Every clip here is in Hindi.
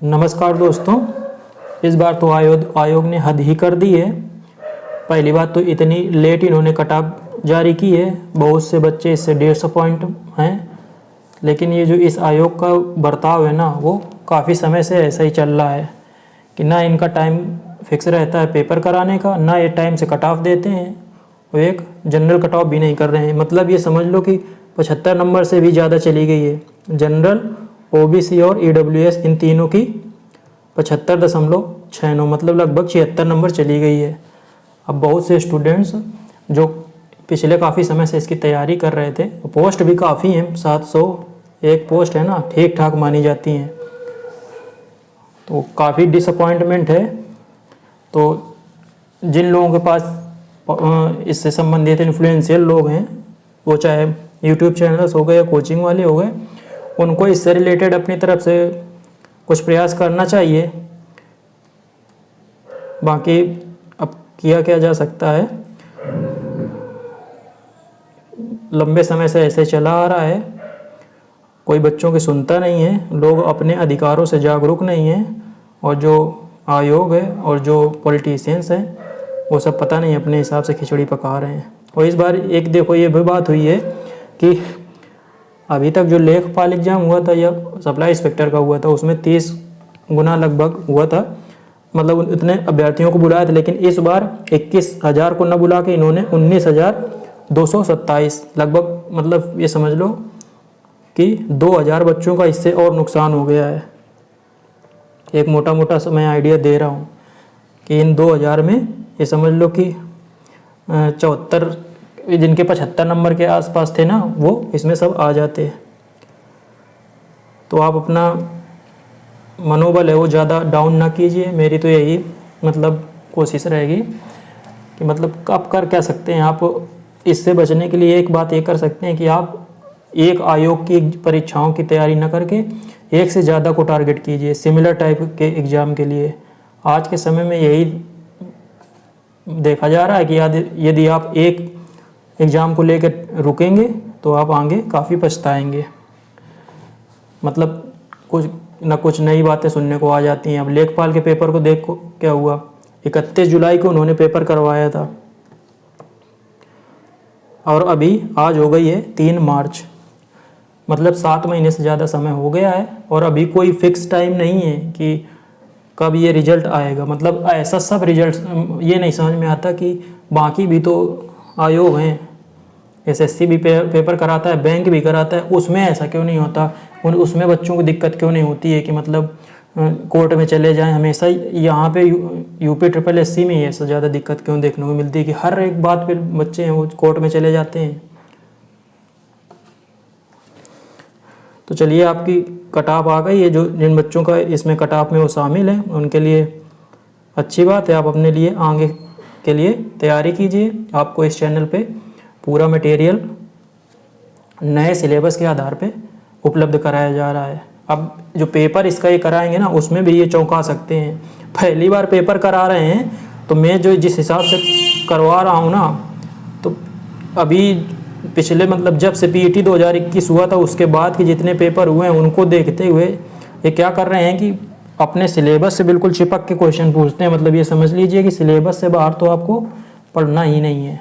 नमस्कार दोस्तों। इस बार तो आयोग ने हद ही कर दी है। पहली बात तो इतनी लेट इन्होंने कट ऑफ जारी की है, बहुत से बच्चे इससे 150 पॉइंट हैं। लेकिन ये जो इस आयोग का बर्ताव है ना, वो काफ़ी समय से ऐसा ही चल रहा है कि ना इनका टाइम फिक्स रहता है पेपर कराने का, ना ये टाइम से कट ऑफ देते हैं और एक जनरल कट ऑफ भी नहीं कर रहे हैं। मतलब ये समझ लो कि 75 नंबर से भी ज़्यादा चली गई है। जनरल, ओबीसी और ईडब्ल्यूएस इन तीनों की 75.69 मतलब लगभग 76 नंबर चली गई है। अब बहुत से स्टूडेंट्स जो पिछले काफ़ी समय से इसकी तैयारी कर रहे थे, पोस्ट भी काफ़ी हैं, 700 एक पोस्ट है ना, ठीक ठाक मानी जाती हैं, तो काफ़ी डिसअपॉइंटमेंट है। तो जिन लोगों के पास इससे संबंधित इन्फ्लुएंशियल लोग हैं, वो चाहे यूट्यूब चैनल्स हो गए या कोचिंग वाले हो गए, उनको इससे रिलेटेड अपनी तरफ से कुछ प्रयास करना चाहिए। बाकी अब किया क्या जा सकता है, लंबे समय से ऐसे चला आ रहा है, कोई बच्चों की सुनता नहीं है, लोग अपने अधिकारों से जागरूक नहीं हैं, और जो आयोग है और जो पॉलिटिशियंस हैं वो सब पता नहीं अपने हिसाब से खिचड़ी पका रहे हैं। और इस बार एक देखो ये भी बात हुई है कि अभी तक जो लेखपाल एग्जाम हुआ था या सप्लाई इंस्पेक्टर का हुआ था, उसमें 30 गुना लगभग हुआ था, मतलब इतने अभ्यर्थियों को बुलाया था। लेकिन इस बार 21,000 को न बुला के इन्होंने 19,227 लगभग, मतलब ये समझ लो कि 2,000 बच्चों का इससे और नुकसान हो गया है। एक मोटा मोटा मैं आइडिया दे रहा हूँ कि इन 2,000 में ये समझ लो कि 74 जिनके 75 नंबर के आसपास थे ना, वो इसमें सब आ जाते हैं। तो आप अपना मनोबल है वो ज़्यादा डाउन ना कीजिए। मेरी तो यही मतलब कोशिश रहेगी कि मतलब आप कर क्या सकते हैं। आप इससे बचने के लिए एक बात ये कर सकते हैं कि आप एक आयोग की परीक्षाओं की तैयारी न करके एक से ज़्यादा को टारगेट कीजिए सिमिलर टाइप के एग्ज़ाम के लिए। आज के समय में यही देखा जा रहा है कि यदि आप एक एग्ज़ाम को लेकर रुकेंगे तो आप आगे काफ़ी पछताएंगे। मतलब कुछ नई बातें सुनने को आ जाती हैं। अब लेखपाल के पेपर को देखो क्या हुआ, 31 जुलाई को उन्होंने पेपर करवाया था और अभी आज हो गई है 3 मार्च, मतलब 7 महीने से ज़्यादा समय हो गया है और अभी कोई फिक्स टाइम नहीं है कि कब ये रिजल्ट आएगा। मतलब ऐसा सब रिजल्ट ये नहीं समझ में आता कि बाकी भी तो आयोग हैं, एसएससी भी पेपर कराता है, बैंक भी कराता है, उसमें ऐसा क्यों नहीं होता, उसमें बच्चों को दिक्कत क्यों नहीं होती है कि मतलब कोर्ट में चले जाएं हमेशा। यहाँ पे यूपी ट्रिपल एससी में ही ऐसा ज़्यादा दिक्कत क्यों देखने को मिलती है कि हर एक बात पे बच्चे हैं वो कोर्ट में चले जाते हैं। तो चलिए, आपकी कट ऑफ आ गई है, जो जिन बच्चों का इसमें कट ऑफ में वो शामिल हैं उनके लिए अच्छी बात है। आप अपने लिए आगे के लिए तैयारी कीजिए। आपको इस चैनल पे पूरा मटेरियल नए सिलेबस के आधार पे उपलब्ध कराया जा रहा है। अब जो पेपर इसका ये कराएंगे ना, उसमें भी ये चौंका सकते हैं। पहली बार पेपर करा रहे हैं तो मैं जो जिस हिसाब से करवा रहा हूँ ना, तो अभी पिछले मतलब जब से पीईटी 2021 हुआ था उसके बाद के जितने पेपर हुए हैं उनको देखते हुए ये क्या कर रहे हैं कि अपने सिलेबस से बिल्कुल चिपक के क्वेश्चन पूछते हैं। मतलब ये समझ लीजिए कि सिलेबस से बाहर तो आपको पढ़ना ही नहीं है।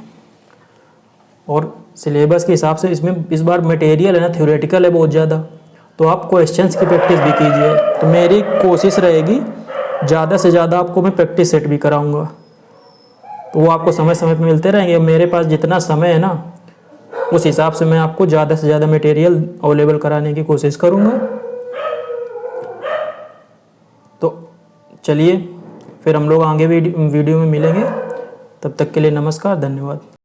और सिलेबस के हिसाब से इसमें इस बार मटेरियल है ना, थ्योरेटिकल है बहुत ज़्यादा, तो आप क्वेश्चंस की प्रैक्टिस भी कीजिए। तो मेरी कोशिश रहेगी ज़्यादा से ज़्यादा आपको मैं प्रैक्टिस सेट भी कराऊंगा, तो वो आपको समय समय पर मिलते रहेंगे। मेरे पास जितना समय है ना, उस हिसाब से मैं आपको ज़्यादा से ज़्यादा मटेरियल अवेलेबल कराने की कोशिश करूँगा। तो चलिए, फिर हम लोग आगे वीडियो में मिलेंगे। तब तक के लिए नमस्कार, धन्यवाद।